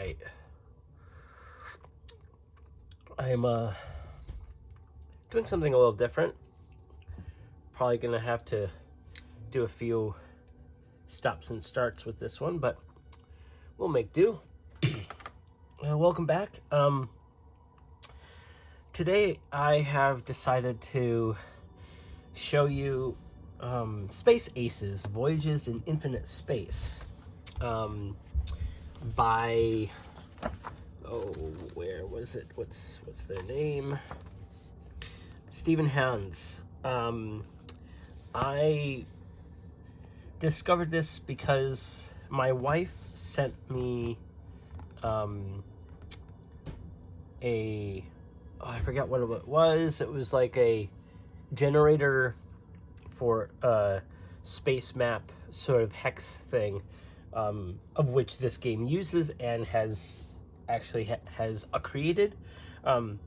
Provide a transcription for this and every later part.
right. I'm doing something a little different. Probably gonna have to do a few stops and starts with this one, but we'll make do. Welcome back. Today I have decided to show you Space Aces, Voyages in Infinite Space, by, where was it? What's their name? Stephen Hans. I discovered this because my wife sent me I forget what it was. It was like a generator for a space map sort of hex thing, of which this game uses and has actually has created. Long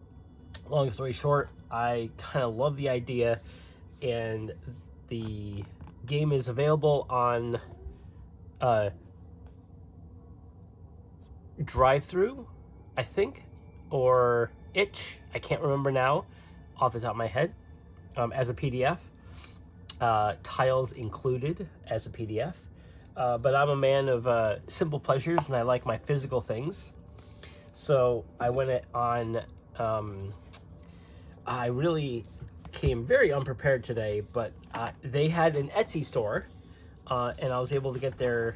story short, I kind of love the idea, and the game is available on drive-through, I think, or itch. I can't remember now off the top of my head. As a PDF, tiles included as a PDF. But I'm a man of simple pleasures, and I like my physical things. So I went it on. I really came very unprepared today, but they had an Etsy store, and I was able to get their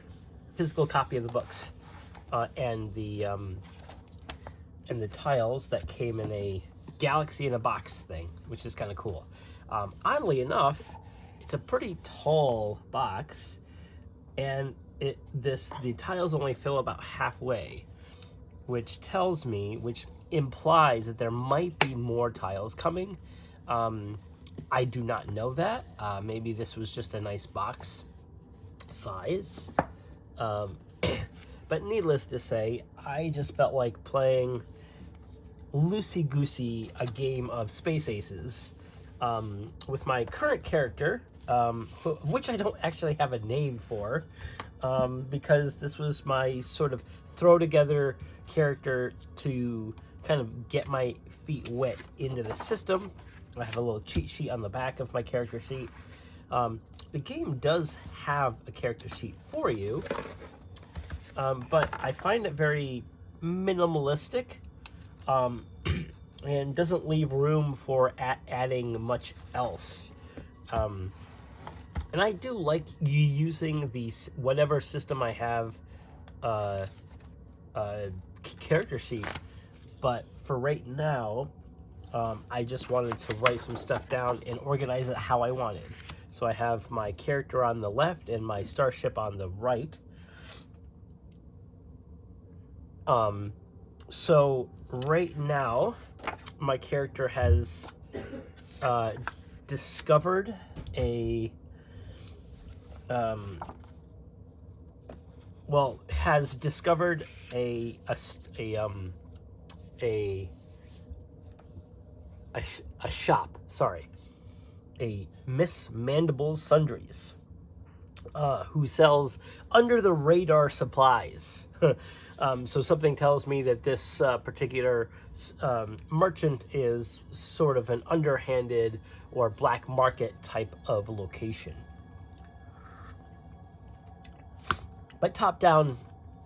physical copy of the books and the tiles that came in a Galaxy in a Box thing, which is kind of cool. Oddly enough, it's a pretty tall box, and the tiles only fill about halfway, which implies that there might be more tiles coming. I do not know that. Maybe this was just a nice box size. But needless to say, I just felt like playing loosey-goosey a game of Space Aces with my current character, which I don't actually have a name for, because this was my sort of throw-together character to kind of get my feet wet into the system. I have a little cheat sheet on the back of my character sheet. The game does have a character sheet for you, but I find it very minimalistic, and doesn't leave room for adding much else. And I do like using these whatever system I have character sheet, but for right now, I just wanted to write some stuff down and organize it how I wanted. So I have my character on the left and my starship on the right. So right now, my character has discovered a shop. Sorry, a Miss Mandible's Sundries, who sells under the radar supplies. So something tells me that this particular merchant is sort of an underhanded or black market type of location. But top down,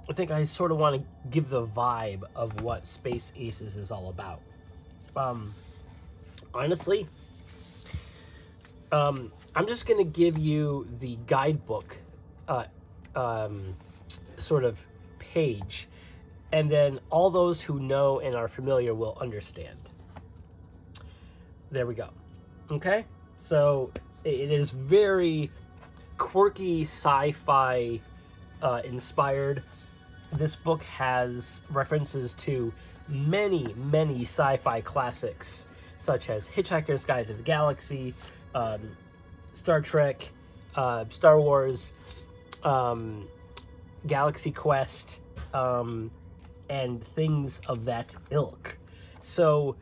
I think I sort of want to give the vibe of what Space Aces is all about. Honestly, I'm just going to give you the guidebook sort of page, and then all those who know and are familiar will understand. There we go. Okay? So it is very quirky sci-fi inspired. This book has references to many, many sci-fi classics, such as Hitchhiker's Guide to the Galaxy, Star Trek, Star Wars, Galaxy Quest, and things of that ilk. So,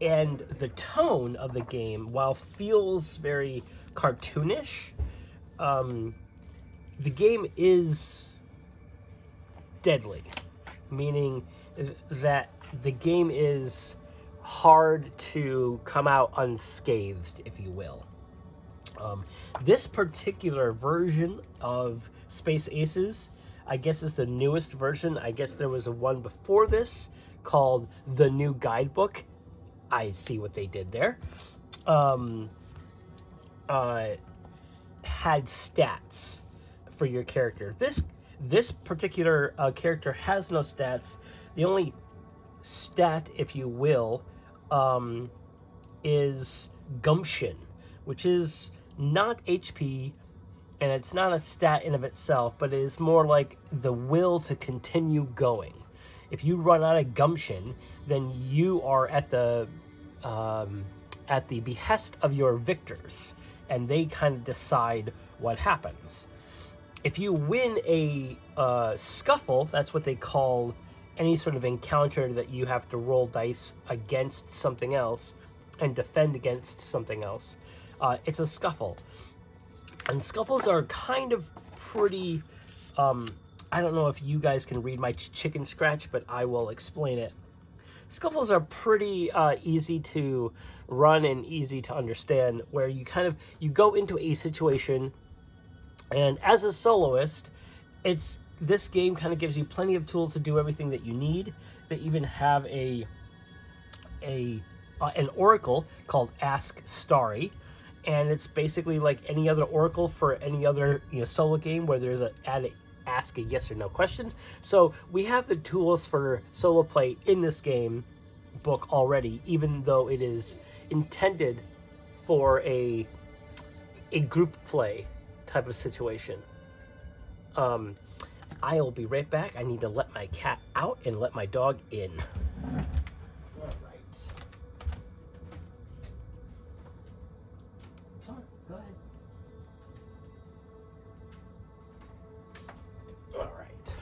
and the tone of the game, while feels very cartoonish, the game is deadly. meaning that the game is hard to come out unscathed, if you will. Um, this particular version of Space Aces, I guess, is the newest version. I guess there was a one before this called The New Guidebook. I see what they did there. Um, had stats for your character. This particular character has no stats. The only stat, if you will, is gumption, which is not HP, and it's not a stat in of itself, but it is more like the will to continue going. If you run out of gumption, then you are at the behest of your victors, and they kind of decide what happens. If you win a scuffle, that's what they call any sort of encounter that you have to roll dice against something else and defend against something else. It's a scuffle. And scuffles are kind of pretty... I don't know if you guys can read my chicken scratch, but I will explain it. Scuffles are pretty easy to run and easy to understand, where you go into a situation, and as a soloist, this game kind of gives you plenty of tools to do everything that you need. They even have an oracle called Ask Starry, and it's basically like any other oracle for any other solo game where there's ask a yes or no question. So we have the tools for solo play in this game book already, even though it is intended for a group play type of situation. I'll be right back. I need to let my cat out and let my dog in. All right. Come on, go ahead. All right.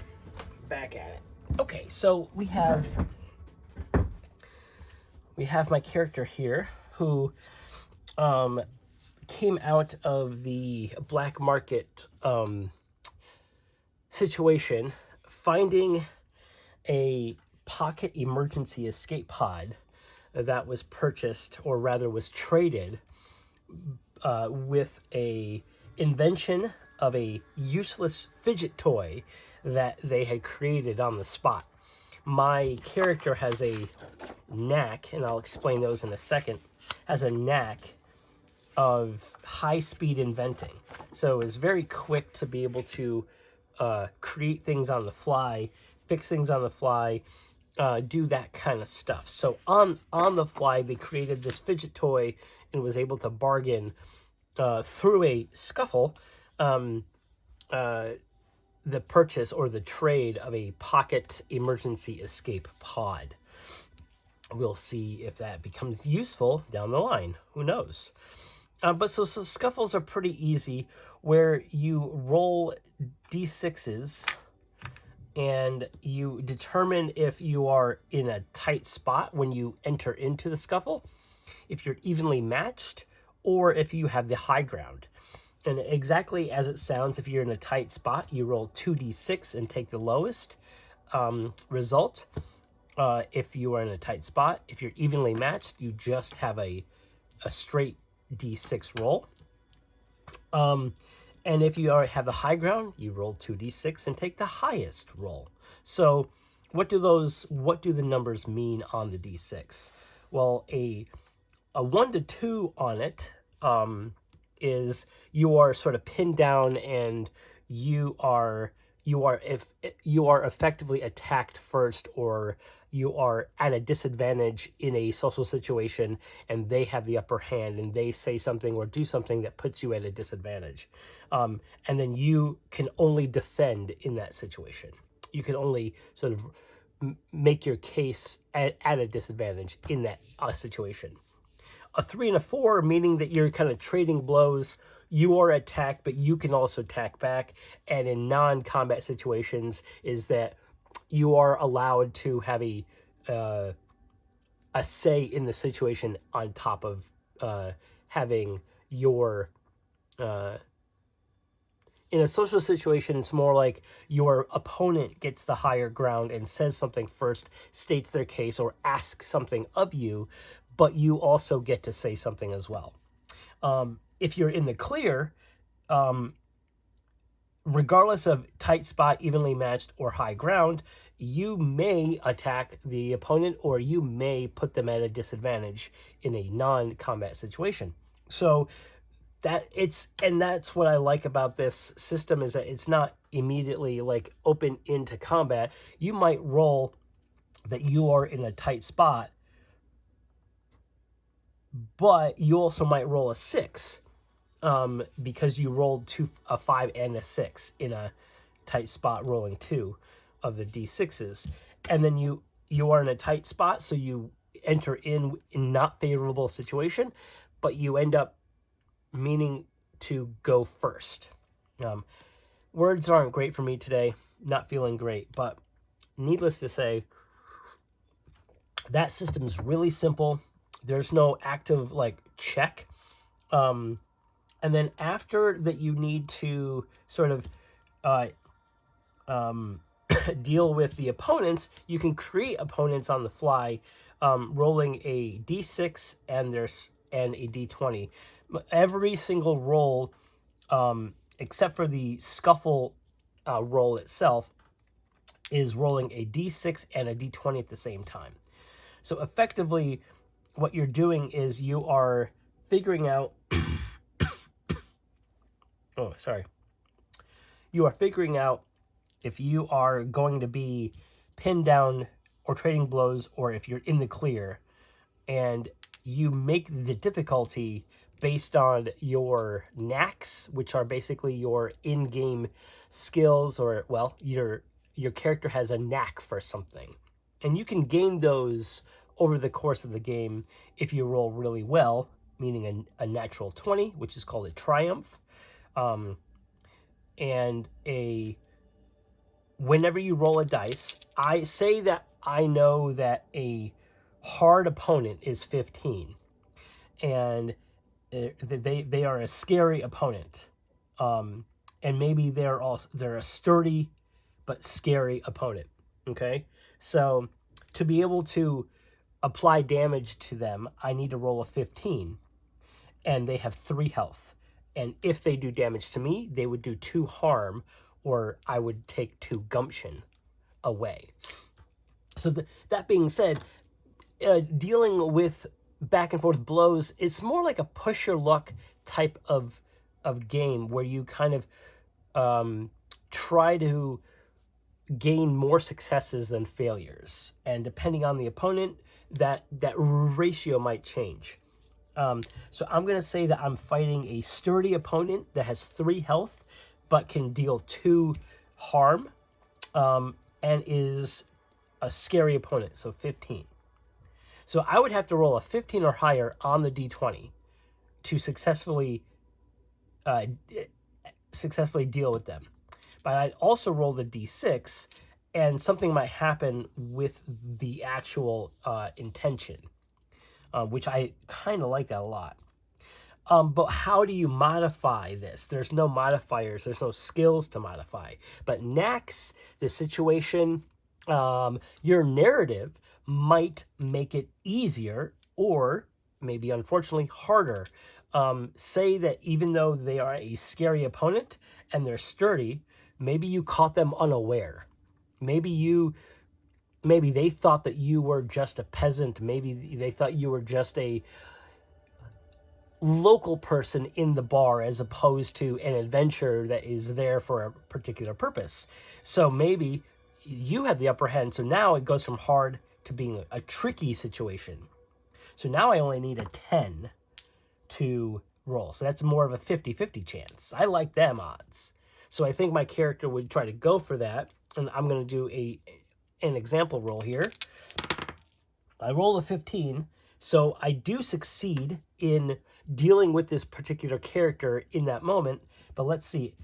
Back at it. Okay, so we have my character here who came out of the black market situation, finding a pocket emergency escape pod that was purchased, or rather was traded, with a invention of a useless fidget toy that they had created on the spot. My character has a knack, and I'll explain those in a second, has a knack of high-speed inventing. So it's very quick to be able to create things on the fly, fix things on the fly, do that kind of stuff. So on the fly, they created this fidget toy and was able to bargain through a scuffle the purchase or the trade of a pocket emergency escape pod. We'll see if that becomes useful down the line. Who knows? But so scuffles are pretty easy, where you roll d6s and you determine if you are in a tight spot when you enter into the scuffle, if you're evenly matched, or if you have the high ground. And exactly as it sounds, if you're in a tight spot, you roll 2d6 and take the lowest result. If you are in a tight spot, if you're evenly matched, you just have a straight d6 roll. And if you have the high ground, you roll 2d6 and take the highest roll. So what do the numbers mean on the d6? Well, a 1 to 2 on it is you are sort of pinned down, and you are effectively attacked first, or you are at a disadvantage in a social situation, and they have the upper hand, and they say something or do something that puts you at a disadvantage. And then you can only defend in that situation. You can only sort of make your case at a disadvantage in that situation. A 3 and a 4, meaning that you're kind of trading blows. You are attacked, but you can also attack back. And in non-combat situations, is that you are allowed to have a say in the situation on top of having your In a social situation, it's more like your opponent gets the higher ground and says something first, states their case, or asks something of you, but you also get to say something as well. If you're in the clear, regardless of tight spot, evenly matched, or high ground, you may attack the opponent or you may put them at a disadvantage in a non-combat situation. So that's what I like about this system, is that it's not immediately like open into combat. You might roll that you are in a tight spot, but you also might roll a 6, because you rolled a 5 and a 6 in a tight spot, rolling 2 of the d6s, and then you are in a tight spot, so you enter in not favorable situation, but you end up meaning to go first. Words aren't great for me today, not feeling great, but needless to say, that system is really simple. There's no active like check. And then after that, you need to sort of deal with the opponents. You can create opponents on the fly, rolling a d6 and a d20. Every single roll, except for the scuffle roll itself, is rolling a d6 and a d20 at the same time. So effectively, what you're doing is you are figuring out you are figuring out if you are going to be pinned down or trading blows, or if you're in the clear, and you make the difficulty based on your knacks, which are basically your in-game skills, or well, your character has a knack for something, and you can gain those over the course of the game if you roll really well, meaning a natural 20, which is called a triumph, and whenever you roll a dice, I say that I know that a hard opponent is 15, and they are a scary opponent, and maybe they're a sturdy but scary opponent. Okay, so to be able to apply damage to them, I need to roll a 15, and they have 3 health. And if they do damage to me, they would do 2 harm, or I would take 2 gumption away. So that being said, dealing with back and forth blows, it's more like a push your luck type of game, where you kind of try to gain more successes than failures, and depending on the opponent, that ratio might change. So I'm going to say that I'm fighting a sturdy opponent that has 3 health, but can deal 2 harm, and is a scary opponent, so 15. So I would have to roll a 15 or higher on the d20 to successfully deal with them. But I'd also roll the d6, and something might happen with the actual intention, which I kind of like that a lot. But how do you modify this? There's no modifiers. There's no skills to modify. But next, the situation, your narrative might make it easier, or maybe unfortunately harder. Say that even though they are a scary opponent and they're sturdy, maybe you caught them unaware. Maybe they thought that you were just a peasant. Maybe they thought you were just a local person in the bar, as opposed to an adventurer that is there for a particular purpose. So maybe you have the upper hand. So now it goes from hard to being a tricky situation. So now I only need a 10 to roll. So that's more of a 50-50 chance. I like them odds. So I think my character would try to go for that. And I'm going to do an example roll here. I roll a 15. So I do succeed in dealing with this particular character in that moment. But let's see.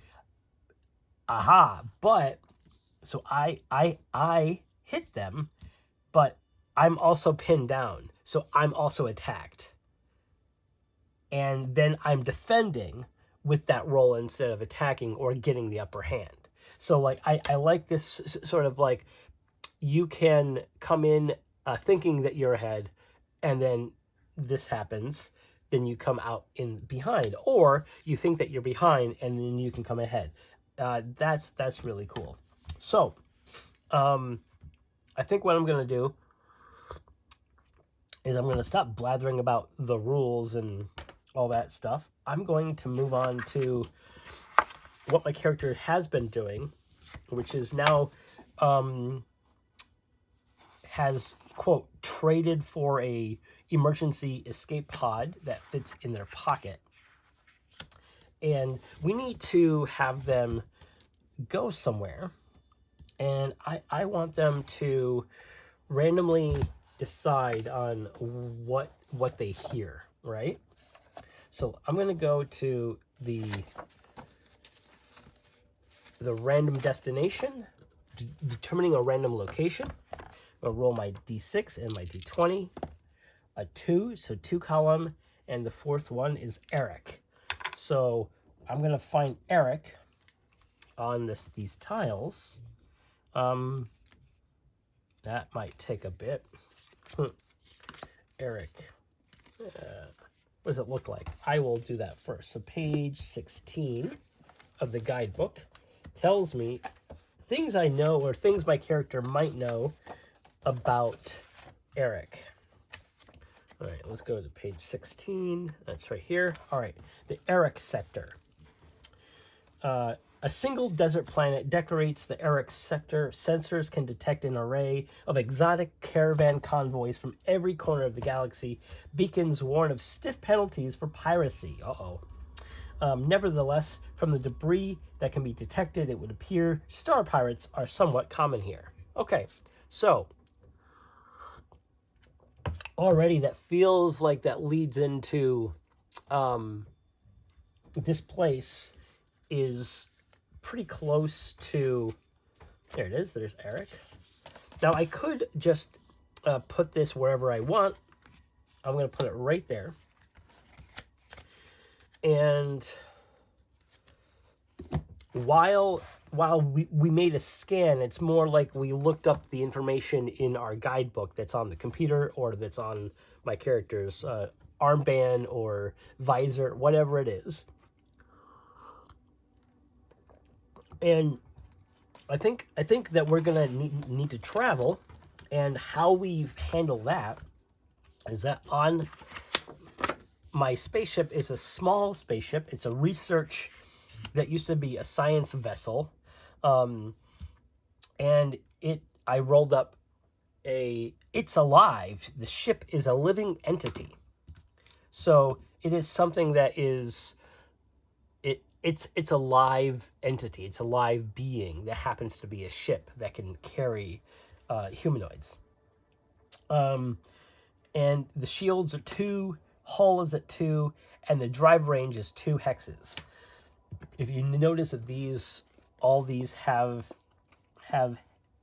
Aha. But so I hit them, but I'm also pinned down. So I'm also attacked. And then I'm defending, with that role instead of attacking or getting the upper hand. So like I like this sort of like you can come in thinking that you're ahead, and then this happens, then you come out in behind, or you think that you're behind and then you can come ahead. That's really cool. So I think what I'm gonna do is I'm gonna stop blathering about the rules and all that stuff. I'm going to move on to what my character has been doing, which is now has, quote, traded for a emergency escape pod that fits in their pocket. And we need to have them go somewhere. And I want them to randomly decide on what they hear, right? So I'm going to go to the random destination, determining a random location. I'll roll my d6 and my d20. A 2, so 2 column, and the fourth one is Eric. So I'm going to find Eric on these tiles. That might take a bit. Eric. What does it look like? I will do that first. So page 16 of the guidebook tells me things I know or things my character might know about Eric. All right, let's go to page 16. That's right here. All right, the Eric sector. A single desert planet decorates the Eric sector. Sensors can detect an array of exotic caravan convoys from every corner of the galaxy. Beacons warn of stiff penalties for piracy. Nevertheless, from the debris that can be detected, it would appear star pirates are somewhat common here. Okay, so already that feels like that leads into this place is pretty close to, there it is, there's Eric. Now I could just put this wherever I want. I'm going to put it right there. And while we made a scan, it's more like we looked up the information in our guidebook that's on the computer or that's on my character's armband or visor, whatever it is. And I think that we're gonna need to travel, and how we handle that is that on my spaceship is a small spaceship. It's a research that used to be a science vessel, and I rolled up it's alive. The ship is a living entity, so it is something that is. It's a live entity. It's a live being that happens to be a ship that can carry humanoids. And the shields are 2, hull is at 2, and the drive range is 2 hexes. If you notice that all these have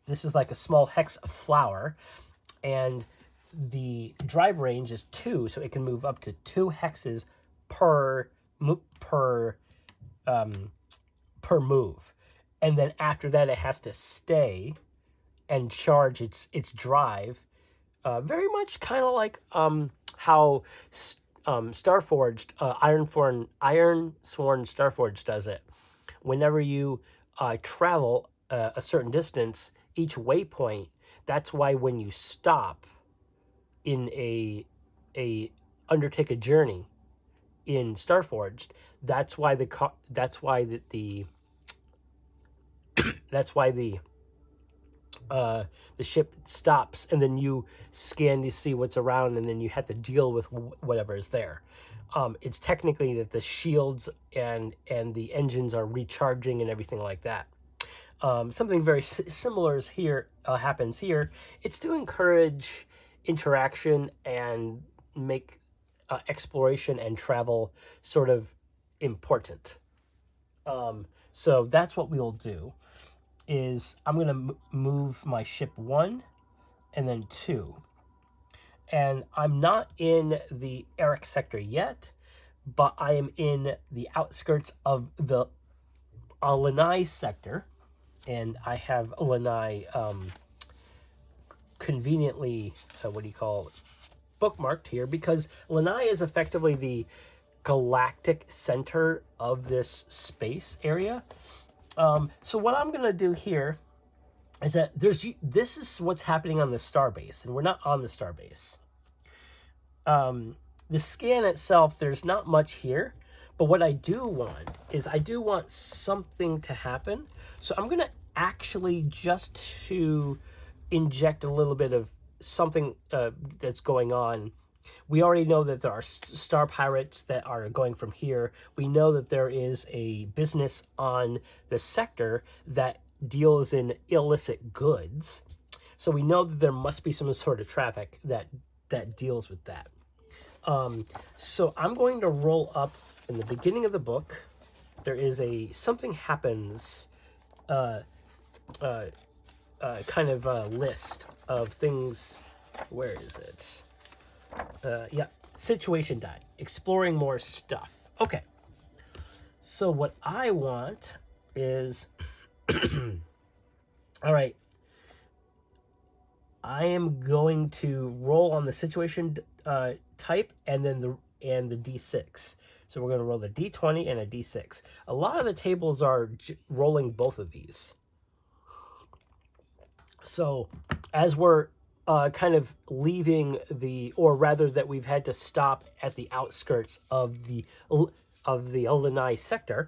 this is like a small hex of flour, and the drive range is 2, so it can move up to 2 hexes per move, and then after that it has to stay and charge its drive, very much kind of like how Starforged Iron Sworn Starforged does it. Whenever you travel a certain distance, each waypoint, that's why when you stop in a undertake a journey in Starforged, that's why the ship stops, and then you scan to see what's around, and then you have to deal with whatever is there. It's technically that the shields and the engines are recharging and everything like that. Something very similar is here happens here. It's to encourage interaction and make exploration and travel sort of important. So that's what we'll do. Is I'm going to move my ship 1 and then 2. And I'm not in the Eric sector yet, but I am in the outskirts of the Lanai sector, and I have Lanai conveniently, bookmarked here, because Lanai is effectively the galactic center of this space area. So what I'm going to do here is that this is what's happening on the starbase, and we're not on the starbase. The scan itself, there's not much here, but what I do want is I do want something to happen. So I'm going to actually just to inject a little bit of something that's going on. We already know that there are star pirates that are going from here. We know that there is a business on the sector that deals in illicit goods. So we know that there must be some sort of traffic that deals with that. So I'm going to roll up in the beginning of the book. There is something happens, kind of a list of things. Where is it? Yeah, situation die. Exploring more stuff. Okay. So what I want is, all right. I am going to roll on the situation type and then the D6. So we're going to roll the D20 and a D6. A lot of the tables are rolling both of these. So as we're kind of leaving or rather that we've had to stop at the outskirts of the Lanai sector,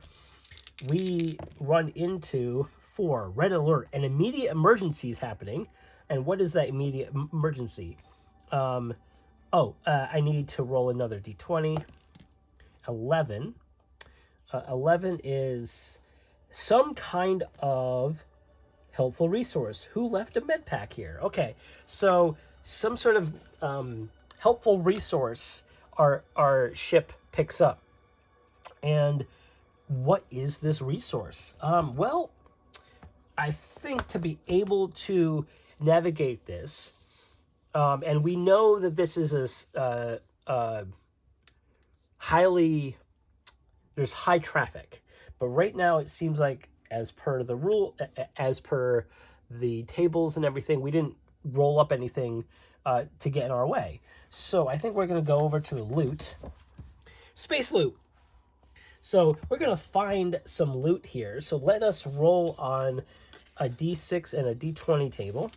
we run into 4 red alert, an immediate emergency is happening. And what is that immediate emergency? I need to roll another D20. 11. 11 is some kind of helpful resource. Who left a med pack here? Okay, so some sort of helpful resource our ship picks up. And what is this resource? Well, I think to be able to navigate this, and we know that this is there's high traffic, but right now it seems like as per the tables and everything, we didn't roll up anything to get in our way. So I think we're going to go over to the loot. Space loot. So we're going to find some loot here. So let us roll on a D6 and a D20 table.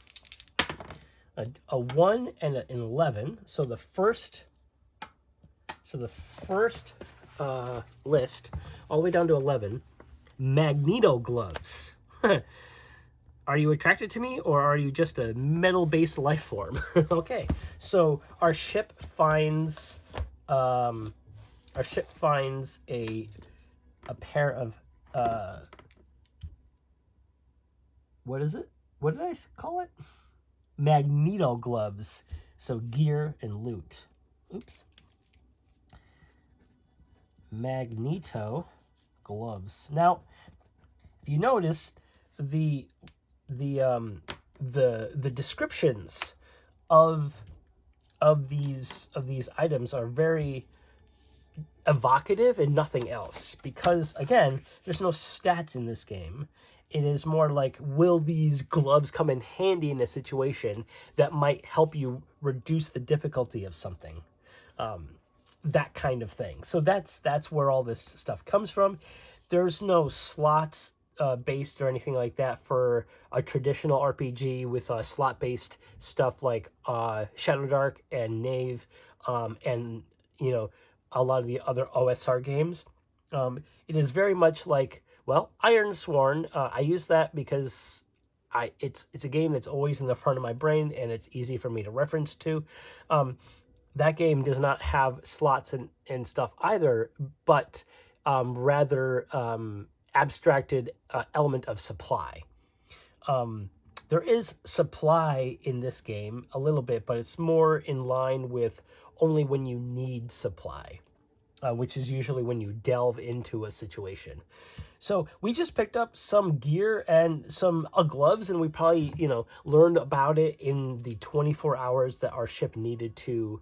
A 1 and an 11. So the first list, all the way down to 11, magneto gloves. Are you attracted to me, or are you just a metal-based life form? Okay, so our ship finds a pair of what is it? What did I call it? Magneto gloves. So gear and loot. Oops. Magneto gloves. Now, if you notice, the descriptions of these items are very evocative and nothing else, because again, there's no stats in this game. It is more like, will these gloves come in handy in a situation that might help you reduce the difficulty of something, that kind of thing. So that's where all this stuff comes from. There's no slots based or anything like that for a traditional RPG with slot based stuff like Shadow Dark and Knave, and a lot of the other OSR games. It is very much like, well, Iron Sworn. I use that because it's a game that's always in the front of my brain and it's easy for me to reference to. That game does not have slots and stuff either, but rather abstracted element of supply. There is supply in this game a little bit, but it's more in line with only when you need supply, which is usually when you delve into a situation. So we just picked up some gear and some gloves, and we probably, learned about it in the 24 hours that our ship needed to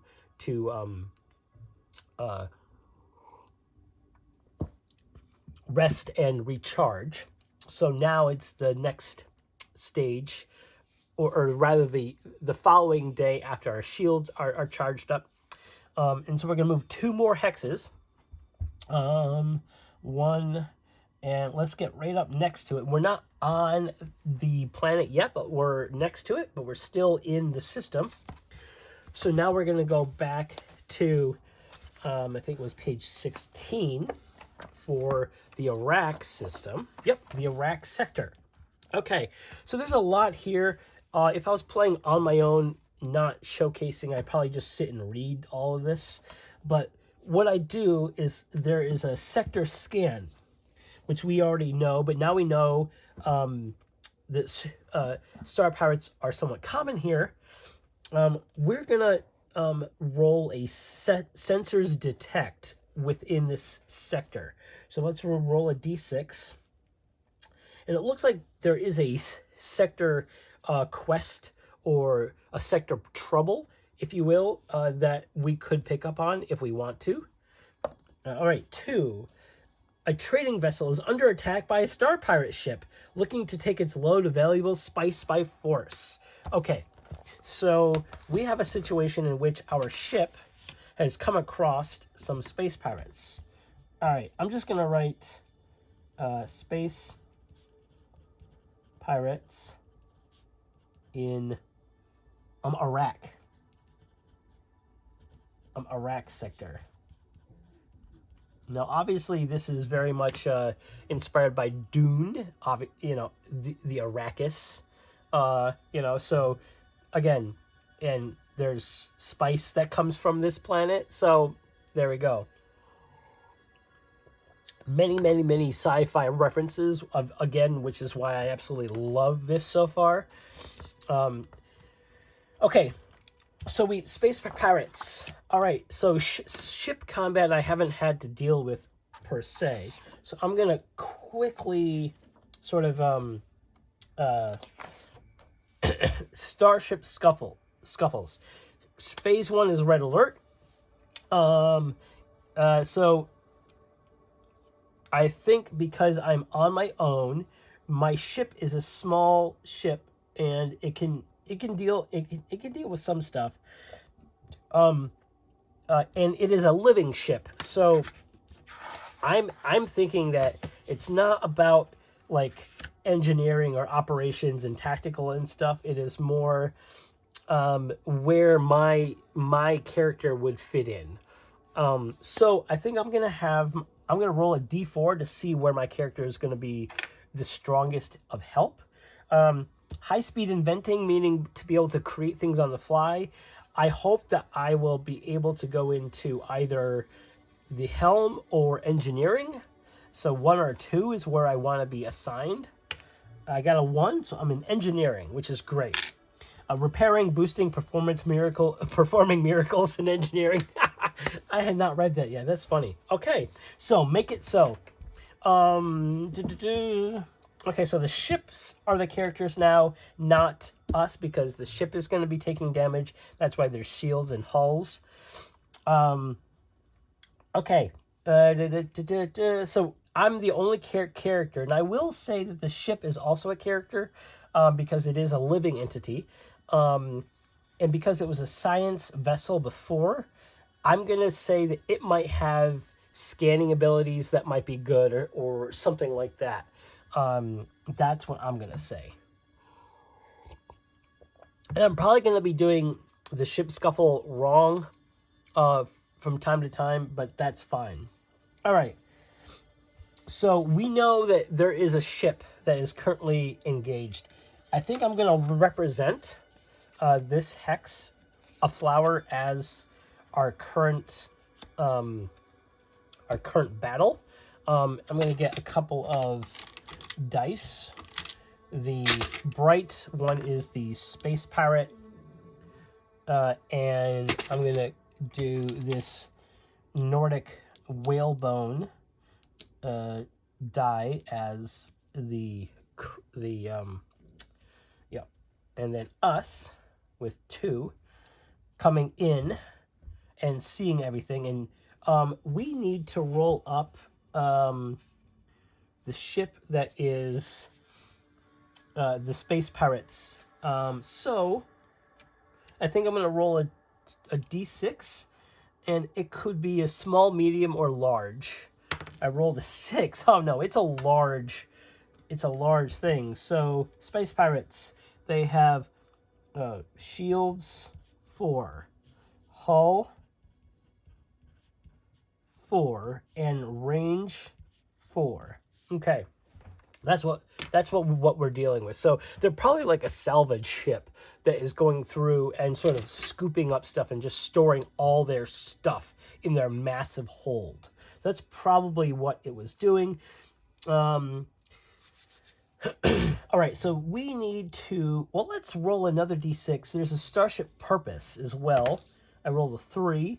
rest and recharge. So now it's the next stage, or rather the following day after our shields are charged up. And so we're going to move 2 more hexes. One, and let's get right up next to it. We're not on the planet yet, but we're next to it, but we're still in the system. So now we're going to go back to, I think it was page 16 for the Iraq system. Yep, the Iraq sector. Okay, so there's a lot here. If I was playing on my own, not showcasing, I'd probably just sit and read all of this. But what I do is there is a sector scan, which we already know, but now we know that star pirates are somewhat common here. We're going to roll a sensors detect within this sector. So let's roll a d6. And it looks like there is a sector quest or a sector trouble, if you will, that we could pick up on if we want to. All right, 2. A trading vessel is under attack by a star pirate ship looking to take its load of valuable spice by force. Okay, so we have a situation in which our ship has come across some space pirates. All right, I'm just going to write space pirates in Iraq. Iraq sector. Now, obviously, this is very much inspired by Dune, you know, the Arrakis, you know, so, again, and there's spice that comes from this planet, so there we go. Many, many, many sci-fi references, again, which is why I absolutely love this so far. Okay, so space pirates. All right, so ship combat I haven't had to deal with per se. So I'm going to quickly sort of starship scuffles. Phase 1 is red alert. So I think because I'm on my own, my ship is a small ship and it can deal with some stuff. And it is a living ship. So I'm thinking that it's not about like engineering or operations and tactical and stuff. It is more where my character would fit in. So I think I'm gonna roll a d4 to see where my character is gonna be the strongest of help. High speed inventing, meaning to be able to create things on the fly. I hope that I will be able to go into either the helm or engineering. So 1 or 2 is where I want to be assigned. I got a 1, so I'm in engineering, which is great. Repairing, boosting, performing miracles in engineering. I had not read that yet. That's funny. Okay, so make it so. Okay, so the ships are the characters now, not us, because the ship is going to be taking damage. That's why there's shields and hulls. Okay. So I'm the only character, and I will say that the ship is also a character because it is a living entity. And because it was a science vessel before, I'm going to say that it might have scanning abilities that might be good or something like that. That's what I'm going to say. And I'm probably going to be doing the ship scuffle wrong from time to time, but that's fine. All right. So we know that there is a ship that is currently engaged. I think I'm going to represent this hex, a flower, as our current battle. I'm going to get a couple of dice. The bright one is the space pirate, and I'm going to do this Nordic whalebone die as the and then us with 2 coming in and seeing everything, and we need to roll up the ship that is the Space Pirates. So I think I'm going to roll a d6, and it could be a small, medium, or large. I rolled a 6. Oh no, it's a large. It's a large thing. So Space Pirates, they have shields 4, hull 4, and range 4. Okay. That's what we're dealing with. So they're probably like a salvage ship that is going through and sort of scooping up stuff and just storing all their stuff in their massive hold. So that's probably what it was doing. All right, so we need to, well, let's roll another d6. There's a Starship Purpose as well. I rolled a 3,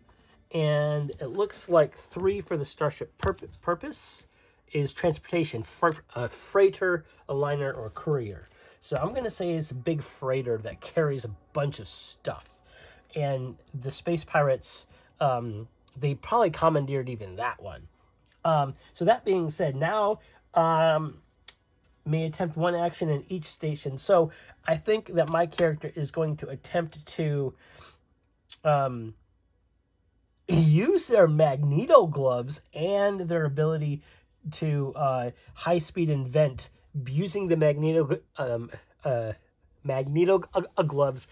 and it looks like 3 for the Starship Purpose is transportation, freighter, a liner, or a courier. So I'm going to say it's a big freighter that carries a bunch of stuff. And the Space Pirates, they probably commandeered even that one. So that being said, now may attempt one action in each station. So I think that my character is going to attempt to use their magneto gloves and their ability to high-speed invent using the magneto gloves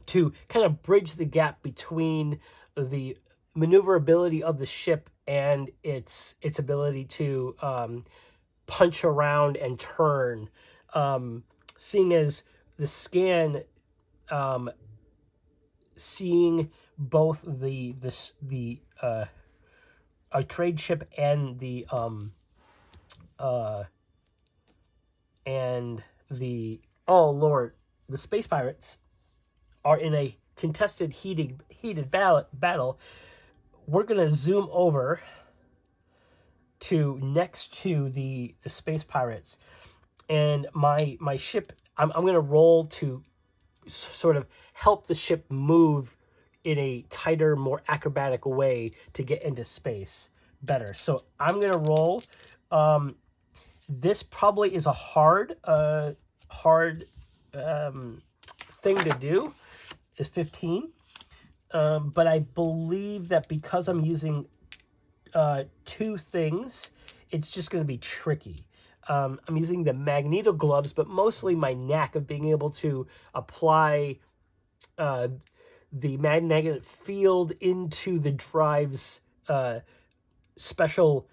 to kind of bridge the gap between the maneuverability of the ship and its ability to punch around and turn. Seeing as the scan, seeing both the a trade ship and the oh Lord, the Space Pirates are in a contested heated battle. We're gonna zoom over to next to the Space Pirates, and my ship, I'm gonna roll to sort of help the ship move in a tighter, more acrobatic way to get into space better. So I'm gonna roll. This probably is a hard thing to do. Is 15, but I believe that because I'm using 2 things, it's just going to be tricky. I'm using the magneto gloves, but mostly my knack of being able to apply the magnetic field into the drive's special,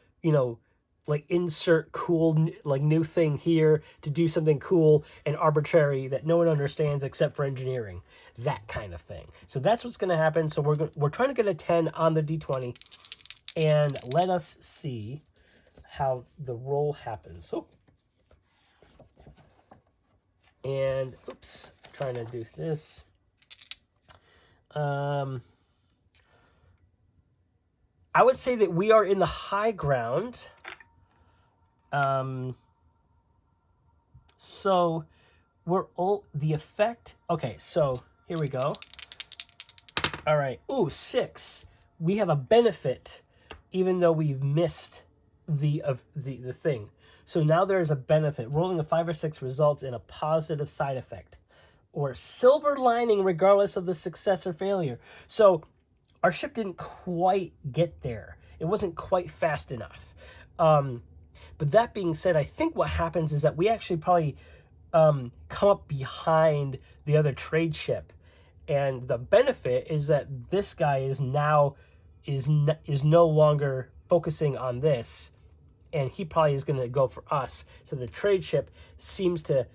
like insert cool, like new thing here to do something cool and arbitrary that no one understands except for engineering, that kind of thing. So that's what's going to happen. So we're trying to get a 10 on the d20, and let us see how the roll happens. Oh. And oops, trying to do this. I would say that we are in the high ground. So we're all the effect. Okay, so here we go. All right. Ooh, 6. We have a benefit, even though we've missed the thing. So now there's a benefit. Rolling a 5 or 6 results in a positive side effect, or silver lining, regardless of the success or failure. So our ship didn't quite get there. It wasn't quite fast enough. But that being said, I think what happens is that we actually probably come up behind the other trade ship, and the benefit is that this guy is now is no longer focusing on this, and he probably is going to go for us. So the trade ship seems to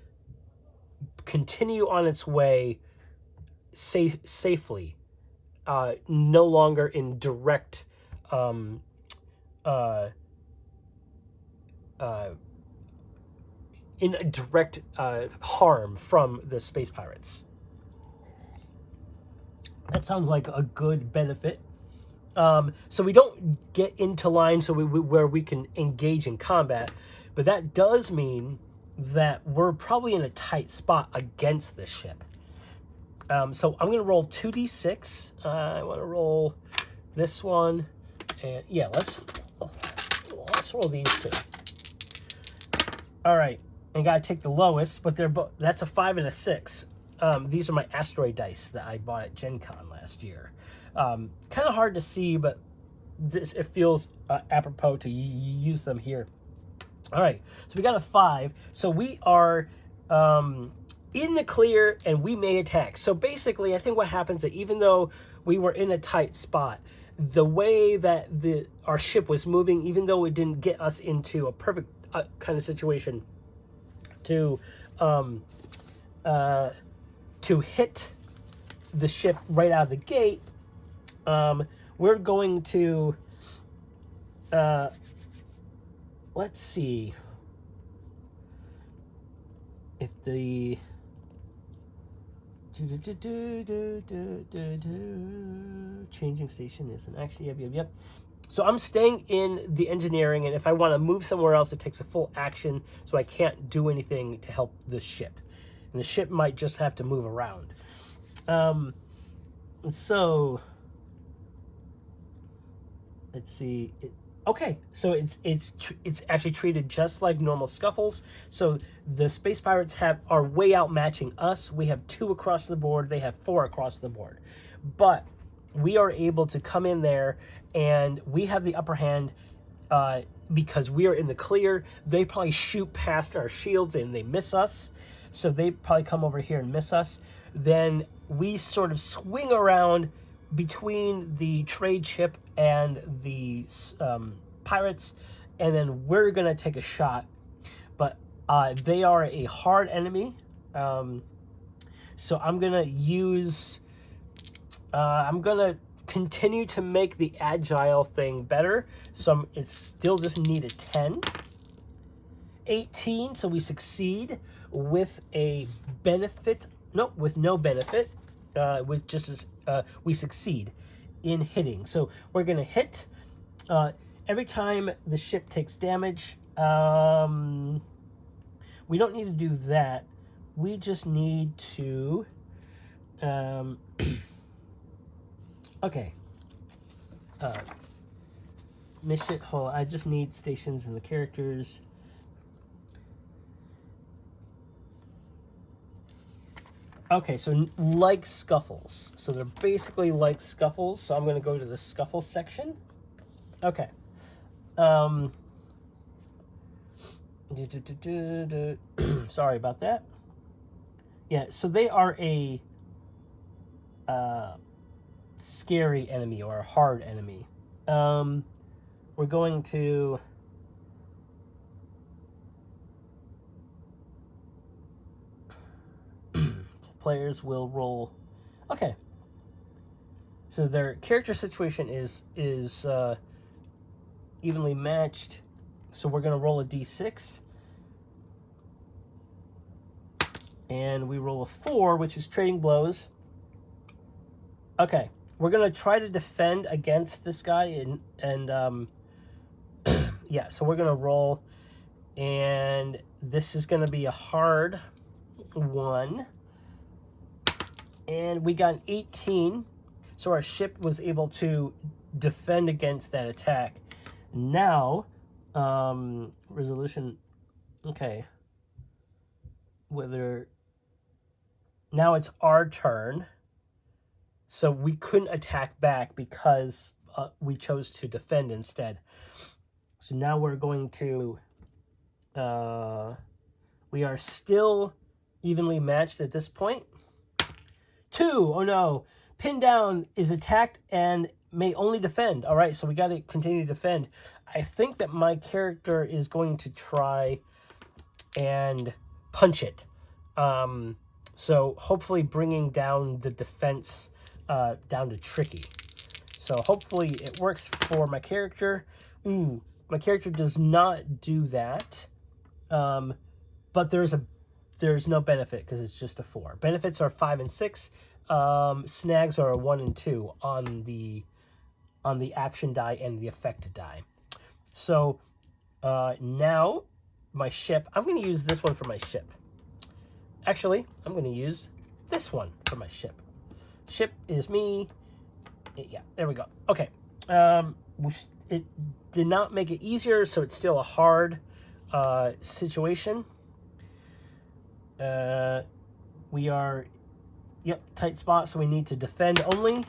continue on its way safely, no longer in direct harm from the Space Pirates. That sounds like a good benefit. So we don't get into line where we can engage in combat, but that does mean that we're probably in a tight spot against this ship. So I'm going to roll 2d6. I want to roll this one. And yeah, let's roll these 2. All right, and gotta take the lowest, but they're both. That's a 5 and a 6. These are my asteroid dice that I bought at Gen Con last year. Kind of hard to see, but it feels apropos to use them here. All right, so we got a 5. So we are in the clear, and we may attack. So basically, I think what happens is that even though we were in a tight spot, the way that our ship was moving, even though it didn't get us into a perfect kind of situation to hit the ship right out of the gate, we're going to let's see if the changing station isn't actually yep. So I'm staying in the engineering, and if I want to move somewhere else, it takes a full action, so I can't do anything to help the ship. And the ship might just have to move around. So let's see. Okay, so it's actually treated just like normal scuffles. So the space pirates are way outmatching us. We have 2 across the board. They have 4 across the board. But we are able to come in there, and we have the upper hand because we are in the clear. They probably shoot past our shields and they miss us. So they probably come over here and miss us. Then we sort of swing around between the trade ship and the pirates, and then we're gonna take a shot. But they are a hard enemy, so I'm gonna use I'm gonna continue to make the agile thing better. So it's still just need a 10. 18, so we succeed with a benefit. No, with no benefit. With just as we succeed in hitting. So we're gonna hit every time the ship takes damage. We don't need to do that. We just need to okay. Mission. Hold on, I just need stations and the characters. Okay, so like scuffles. So they're basically like scuffles. So I'm going to go to the scuffle section. Okay. Sorry about that. Yeah, so they are a scary enemy or a hard enemy. We're going to players will roll. Okay. So their character situation is evenly matched. So we're going to roll a d6. And we roll a 4, which is trading blows. Okay. We're going to try to defend against this guy. And yeah, so we're going to roll. And this is going to be a hard 1. And we got an 18, so our ship was able to defend against that attack. Now, resolution, okay. Now it's our turn, so we couldn't attack back because we chose to defend instead. So now we're going to, we are still evenly matched at this point. 2, oh no, Pin Down is attacked and may only defend. All right, so we got to continue to defend. I think that my character is going to try and punch it. So hopefully bringing down the defense down to tricky. So hopefully it works for my character. Ooh, my character does not do that. But there's no benefit because it's just a 4. Benefits are 5 and 6. Snags are a 1 and 2 on the action die and the effect die. So now my ship, I'm going to use this one for my ship. Actually, I'm going to use this one for my ship. Ship is me. Yeah, there we go. Okay. It did not make it easier, so it's still a hard situation. We are, yep, tight spot, so we need to defend only.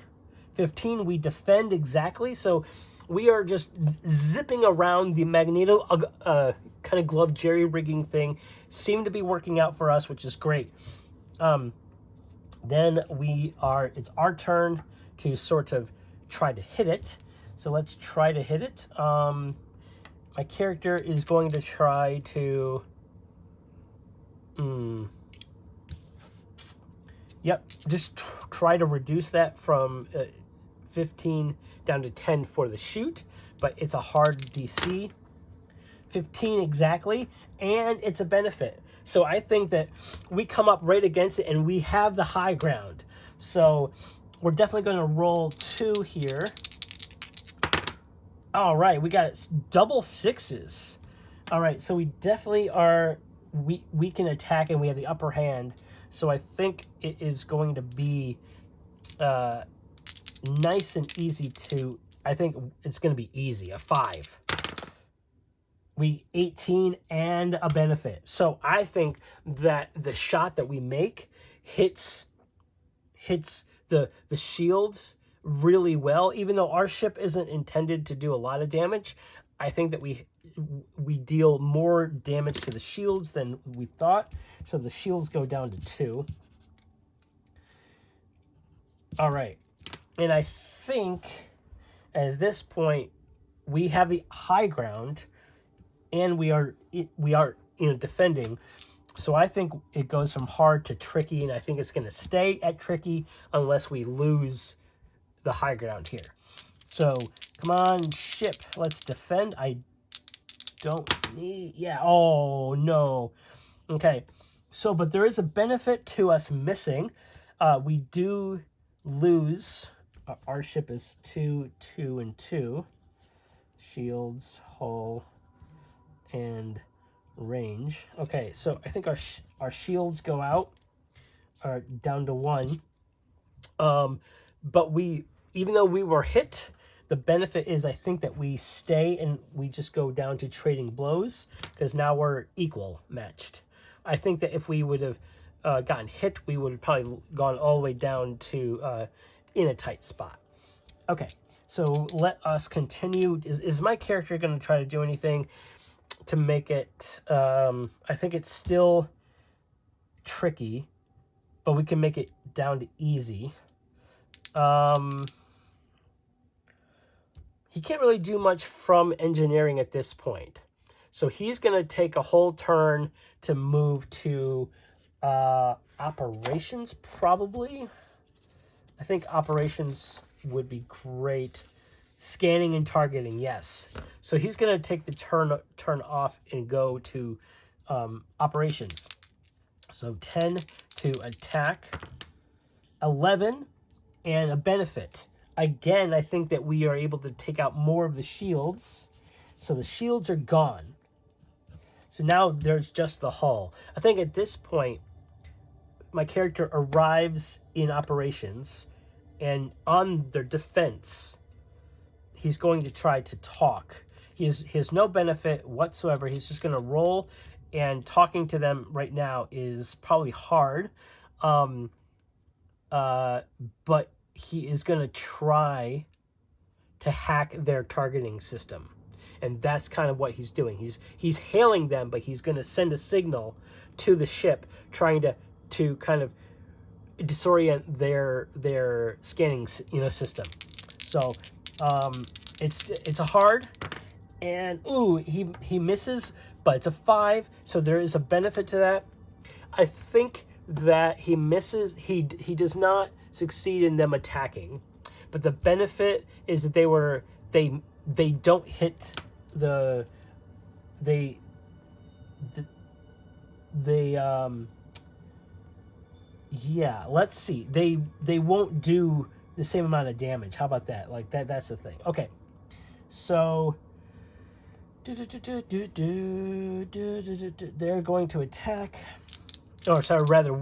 15, we defend exactly, so we are just zipping around the Magneto kind of glove jerry-rigging thing. Seem to be working out for us, which is great. Then it's our turn to sort of try to hit it. So let's try to hit it. My character is going to try to... Yep, just try to reduce that from 15 down to 10 for the shoot, but it's a hard DC. 15 exactly, and it's a benefit. So I think that we come up right against it, and we have the high ground. So we're definitely going to roll 2 here. All right, we got double 6s. All right, so we definitely are... We can attack, and we have the upper hand. So I think it is going to be nice and easy to... I think it's going to be easy, a 5. We 18 and a benefit. So I think that the shot that we make hits the shields really well. Even though our ship isn't intended to do a lot of damage, I think that we deal more damage to the shields than we thought. So the shields go down to 2. All right. And I think at this point we have the high ground, and we are defending. So I think it goes from hard to tricky, and I think it's going to stay at tricky unless we lose the high ground here. So come on, ship, let's defend. I don't need... Yeah, oh no. Okay, so but there is a benefit to us missing. We do lose... Our ship is 2, 2, and 2. Shields, hull, and range. Okay, so I think our shields go out, are down to 1. But even though we were hit, the benefit is I think that we stay and we just go down to trading blows, because now we're equal matched. I think that if we would have gotten hit, we would have probably gone all the way down to in a tight spot. Okay, so let us continue. Is my character going to try to do anything to make it... I think it's still tricky, but we can make it down to easy. He can't really do much from engineering at this point. So he's going to take a whole turn to move to operations, probably. I think operations would be great. Scanning and targeting, yes. So he's going to take the turn off and go to operations. So 10 to attack, 11, and a benefit. Again, I think that we are able to take out more of the shields. So the shields are gone. So now there's just the hull. I think at this point, my character arrives in operations, and on their defense, he's going to try to talk. He has no benefit whatsoever. He's just going to roll, and talking to them right now is probably hard. But he is going to try to hack their targeting system. And that's kind of what he's doing. He's hailing them, but he's going to send a signal to the ship, trying to kind of disorient their scanning system. So it's a hard, and he misses, but it's a 5, so there is a benefit to that. I think that he misses. He does not succeed in them attacking, but the benefit is that they don't hit yeah, let's see. They won't do the same amount of damage. How about that? Like that's the thing. Okay. So they're going to attack. Or sorry, rather,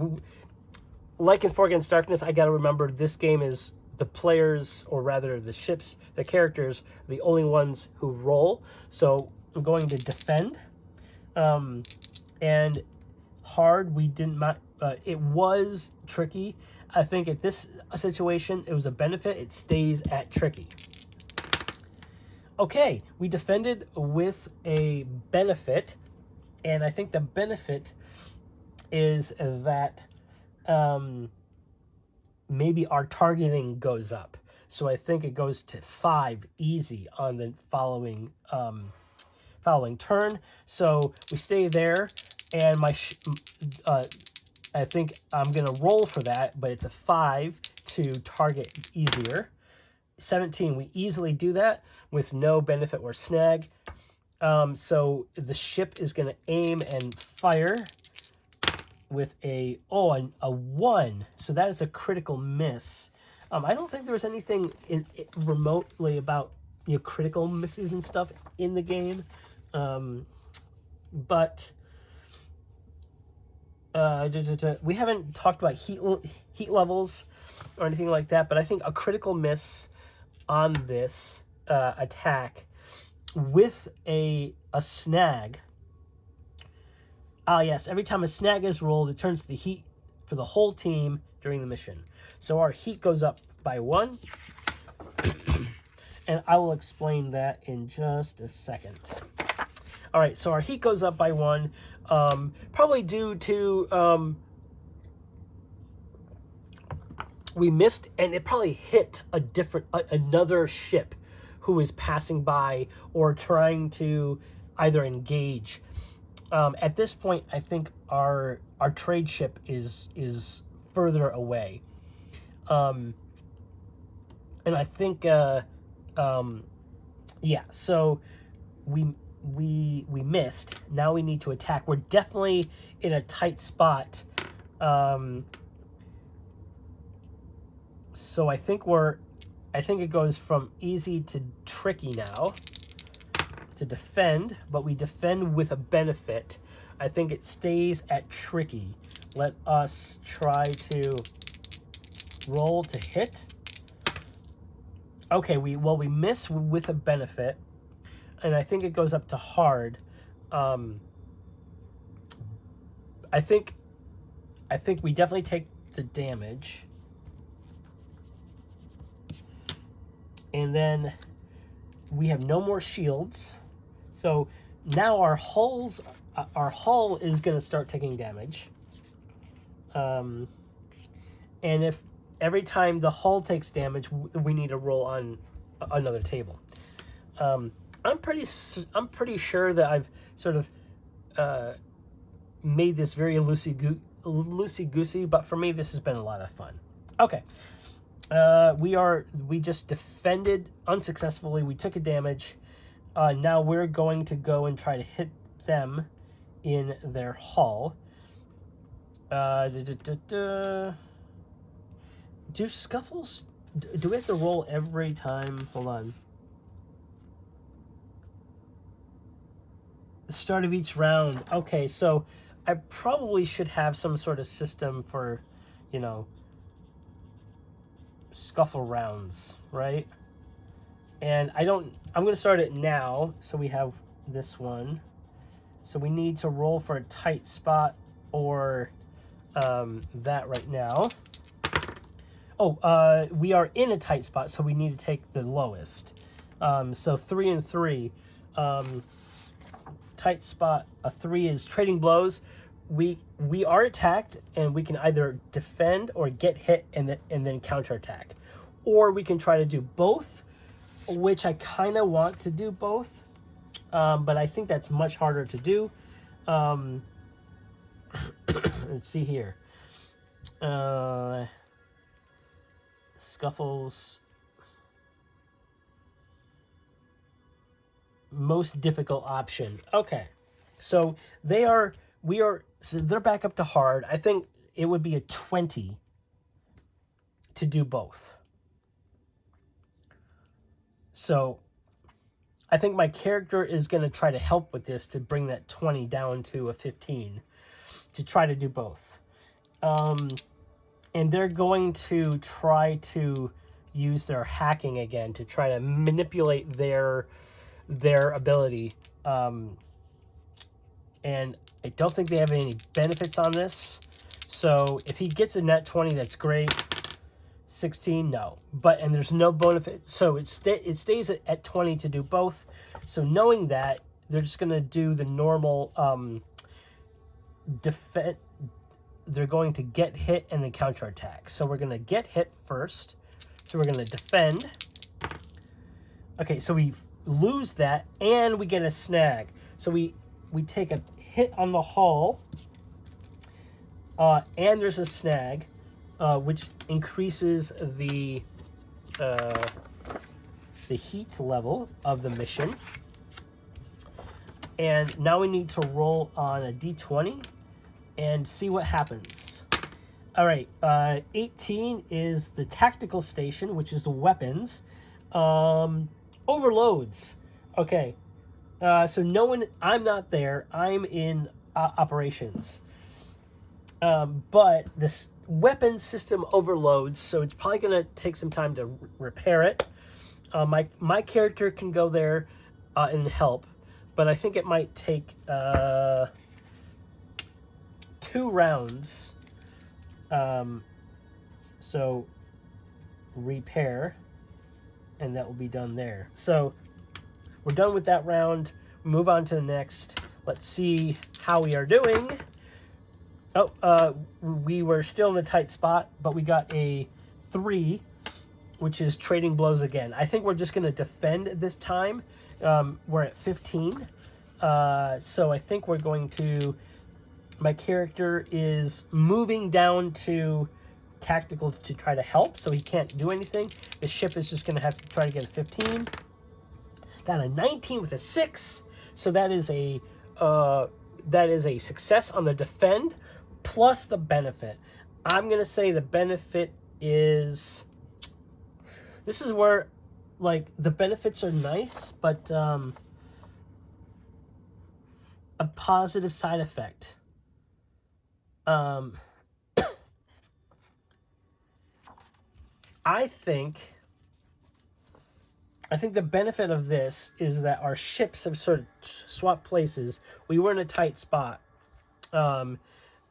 like in 4 Against Darkness, I got to remember this game is the players, or rather the ships, the characters, the only ones who roll. So I'm going to defend. And hard, we didn't. It was tricky. I think at this situation, it was a benefit. It stays at tricky. Okay, we defended with a benefit, and I think the benefit is that maybe our targeting goes up. So I think it goes to 5 easy on the following turn. So we stay there, and I think I'm going to roll for that, but it's a 5 to target easier. 17, we easily do that with no benefit or snag. So the ship is going to aim and fire with a 1. So that is a critical miss. I don't think there was anything remotely about critical misses and stuff in the game. But we haven't talked about heat levels or anything like that, but I think a critical miss on this attack with a snag. Yes, every time a snag is rolled, it turns the heat for the whole team during the mission. So our heat goes up by 1. And I will explain that in just a second. All right, so our heat goes up by 1, probably due to we missed, and it probably hit another ship who is passing by or trying to either engage. At this point, I think our trade ship is further away, and I think So we missed. Now we need to attack. We're definitely in a tight spot. So I think it goes from easy to tricky now to defend, but we defend with a benefit. I think it stays at tricky. Let us try to roll to hit. Okay, we miss with a benefit, and I think it goes up to hard. I think we definitely take the damage. And then we have no more shields. So now our hull is going to start taking damage. And if every time the hull takes damage, we need to roll on another table. I'm pretty sure that I've sort of made this very loosey-goosey, but for me, this has been a lot of fun. Okay. We just defended unsuccessfully. We took a damage. Now we're going to go and try to hit them in their hull. Do scuffles? Do we have to roll every time? Hold on. The start of each round. Okay, so I probably should have some sort of system for, scuffle rounds, right? And I'm going to start it now. So we have this one. So we need to roll for a tight spot or that right now. We are in a tight spot, so we need to take the lowest. So 3 and 3. Tight spot, a 3 is trading blows. We are attacked, and we can either defend or get hit and then counterattack. Or we can try to do both, which I kind of want to do both. But I think that's much harder to do. Let's see here. Scuffles. Most difficult option. Okay. So they're back up to hard. I think it would be a 20 to do both. So I think my character is going to try to help with this to bring that 20 down to a 15 to try to do both. And they're going to try to use their hacking again to try to manipulate their ability. and I don't think they have any benefits on this. So if he gets a net 20, that's great. 16, no. And there's no benefit, so it stays at 20 to do both. So knowing that, they're just going to do the normal defense. They're going to get hit and then counterattack. So we're going to get hit first. So we're going to defend. Okay, so we lose that, and we get a snag. So we take a hit on the hull, and there's a snag, which increases the heat level of the mission. And now we need to roll on a d20 and see what happens. All right, 18 is the tactical station, which is the weapons. Overloads. Okay, so I'm not there. I'm in operations. But this weapon system overloads, so it's probably going to take some time to repair it. My character can go there and help, but I think it might take 2 rounds. So repair, and that will be done there. So we're done with that round. Move on to the next. Let's see how we are doing. We were still in a tight spot, but we got a 3, which is trading blows again. I think we're just going to defend this time. We're at 15. So I think we're going to... My character is moving down to tactical to try to help, so he can't do anything. The ship is just going to have to try to get a 15. Got a 19 with a 6. So that is a success on the defend, plus the benefit. I'm going to say the benefit is... This is where, like, the benefits are nice, but a positive side effect. I think the benefit of this is that our ships have sort of swapped places. We were in a tight spot. And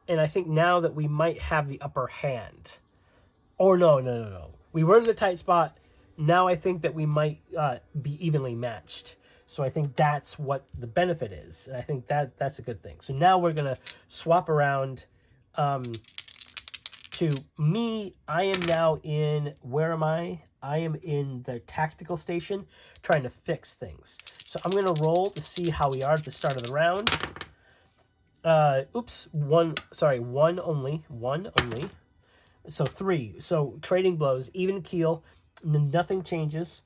I think now that we might have the upper hand. Or no. We were in a tight spot. Now I think that we might be evenly matched. So I think that's what the benefit is. And I think that's a good thing. So now we're going to swap around to me. I am now in... Where am I? I am in the tactical station trying to fix things. So I'm going to roll to see how we are at the start of the round. One only. So 3. So trading blows, even keel, nothing changes.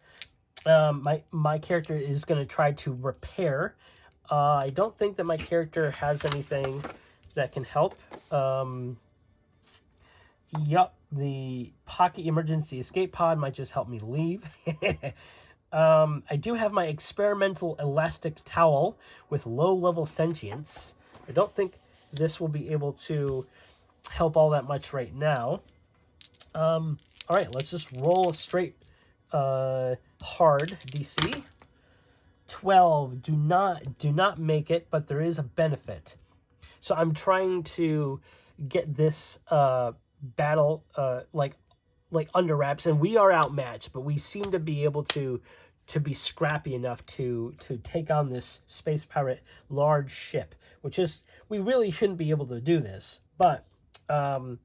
My character is going to try to repair. I don't think that my character has anything that can help. Yup, the pocket emergency escape pod might just help me leave. I do have my experimental elastic towel with low-level sentience. I don't think this will be able to help all that much right now. All right, let's just roll a straight hard DC. 12, do not make it, but there is a benefit. So I'm trying to get this battle like under wraps, and we are outmatched, but we seem to be able to be scrappy enough to take on this space pirate large ship, which is, we really shouldn't be able to do this, but I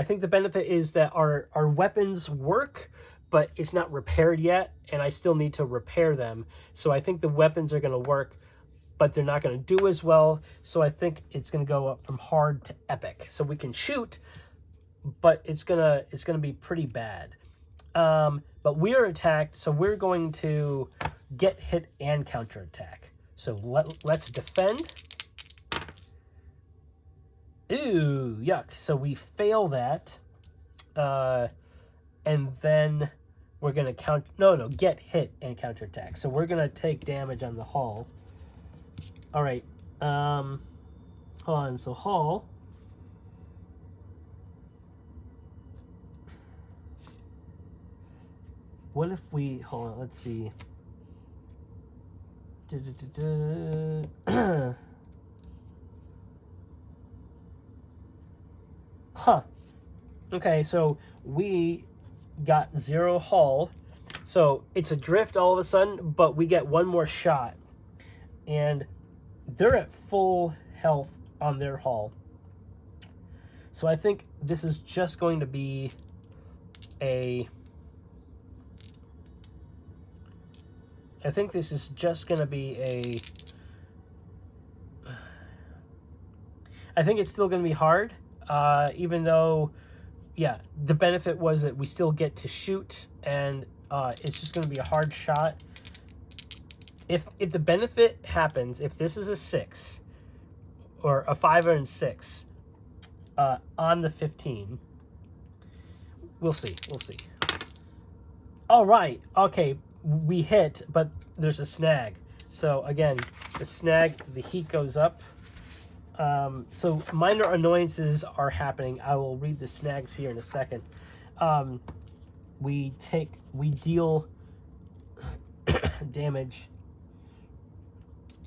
think the benefit is that our weapons work, but it's not repaired yet, and I still need to repair them. So I think the weapons are going to work, but they're not going to do as well. So I think it's going to go up from hard to epic. So we can shoot, but it's gonna be pretty bad. But we're attacked, so we're going to get hit and counterattack. So let's defend. Ooh, yuck. So we fail that. And then we're going to get hit and counterattack. So we're going to take damage on the hull. All right. Hold on. So hull. What if we... Hold on. Let's see. Huh. Okay, so we got 0 hull. So it's a drift all of a sudden, but we get one more shot. And they're at full health on their hull. So I think this is just going to be a... I think this is just going to be a... I think it's still going to be hard, even though, yeah, the benefit was that we still get to shoot, and it's just going to be a hard shot. If the benefit happens, if this is a 6, or a 5 and 6, on the 15, we'll see. All right, okay, we hit, but there's a snag. So again, the snag, the heat goes up. So minor annoyances are happening. I will read the snags here in a second. We deal damage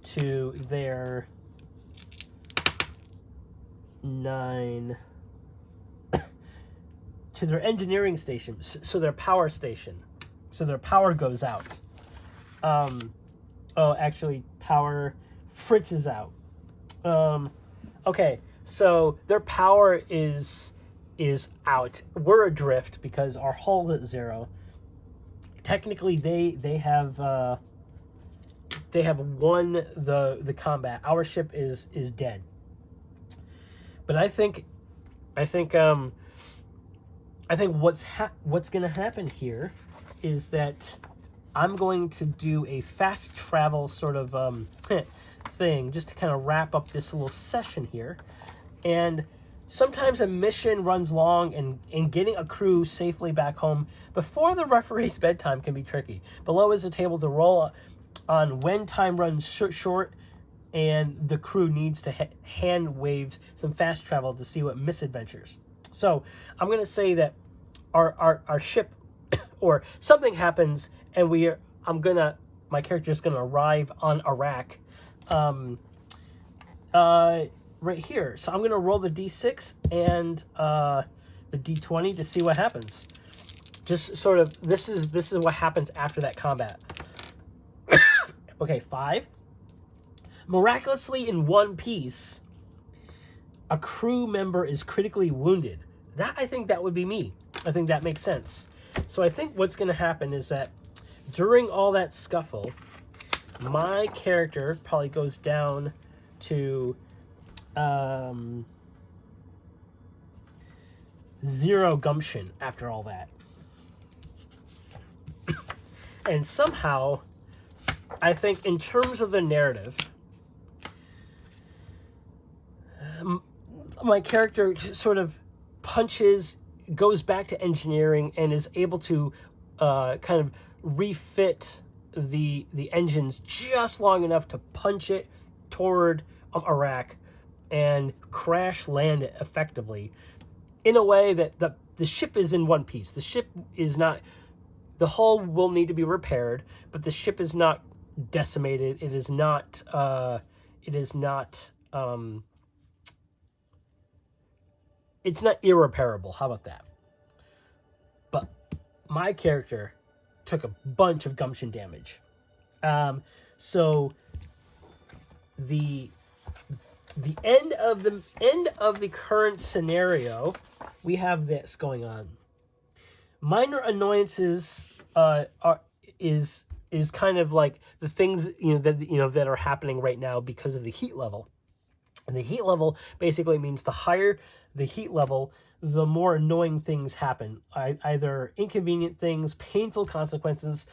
to their 9, to their engineering station, so their power station. So their power goes out. Oh, actually, power fritzes out. Okay, so their power is out. We're adrift because our hull's at 0. Technically, they have won the combat. Our ship is dead. But I think what's going to happen here is that I'm going to do a fast travel sort of thing just to kind of wrap up this little session here. And sometimes a mission runs long, and getting a crew safely back home before the referee's bedtime can be tricky. Below is a table to roll on when time runs short and the crew needs to hand wave some fast travel to see what misadventures. So I'm going to say that our ship or something happens, and my character is gonna arrive on Iraq, right here. So I'm gonna roll the d6 and the d20 to see what happens. Just sort of, this is what happens after that combat. Okay, 5. Miraculously, in one piece, a crew member is critically wounded. I think that would be me. I think that makes sense. So I think what's going to happen is that during all that scuffle, my character probably goes down to 0 gumption after all that. And somehow, I think in terms of the narrative, my character sort of goes back to engineering and is able to kind of refit the engines just long enough to punch it toward Iraq and crash land it effectively in a way that the ship is in one piece. The ship is not, the hull will need to be repaired, but the ship is not decimated. It is not it's not irreparable. How about that? But my character took a bunch of gumption damage. So the end of the current scenario, we have this going on. Minor annoyances is kind of like the things that are happening right now because of the heat level. And the heat level basically means the higher the heat level, the more annoying things happen. Either inconvenient things, painful consequences,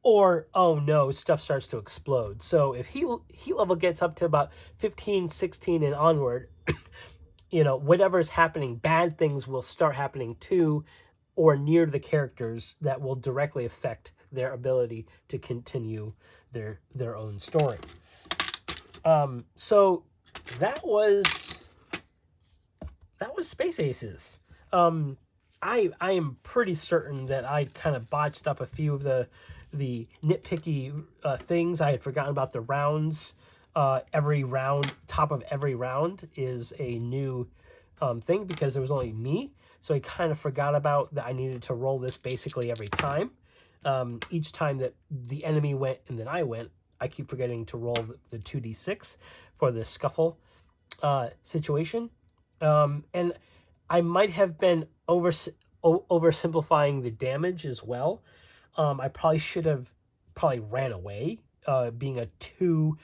or, oh no, stuff starts to explode. So if heat level gets up to about 15, 16 and onward, whatever is happening, bad things will start happening to or near the characters that will directly affect their ability to continue their own story. So that was Space Aces. I am pretty certain that I kind of botched up a few of the nitpicky things. I had forgotten about the rounds. Every round, top of every round is a new thing because there was only me. So I kind of forgot about that I needed to roll this basically every time. Each time that the enemy went and then I went, I keep forgetting to roll the 2d6 for the scuffle situation. And I might have been oversimplifying the damage as well. I probably should have ran away, being a 2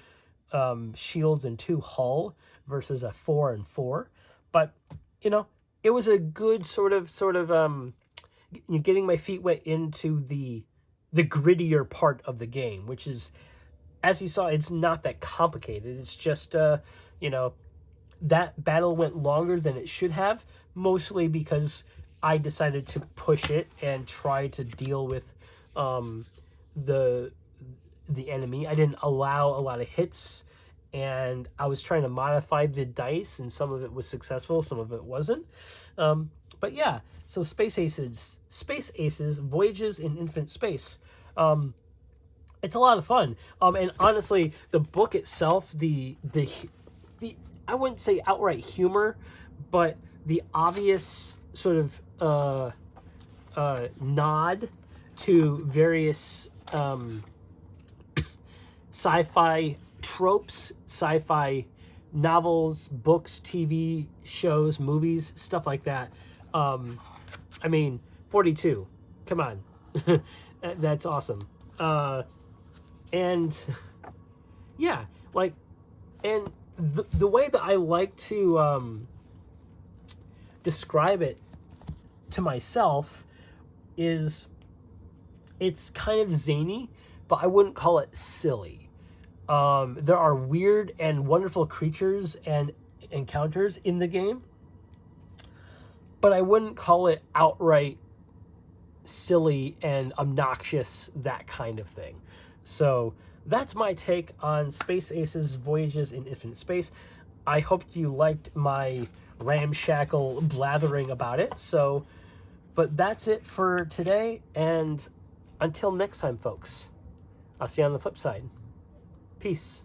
shields and 2 hull versus a 4 and 4. But, you know, it was a good sort of getting my feet wet into the grittier part of the game, which is, as you saw, it's not that complicated. It's just, you know, that battle went longer than it should have, mostly because I decided to push it and try to deal with the enemy. I didn't allow a lot of hits, and I was trying to modify the dice, and some of it was successful, some of it wasn't. But yeah, so Space Aces, Voyages in Infinite Space. It's a lot of fun. And honestly, the book itself, the I wouldn't say outright humor, but the obvious sort of nod to various sci-fi tropes, sci-fi novels, books, TV shows, movies, stuff like that. I mean, 42. Come on. That's awesome. And yeah, like, and the way that I like to describe it to myself is it's kind of zany, but I wouldn't call it silly. There are weird and wonderful creatures and encounters in the game, but I wouldn't call it outright silly and obnoxious, that kind of thing. So that's my take on Space Aces Voyages in Infinite Space. I hope you liked my ramshackle blathering about it. But that's it for today, and until next time, folks, I'll see you on the flip side. Peace.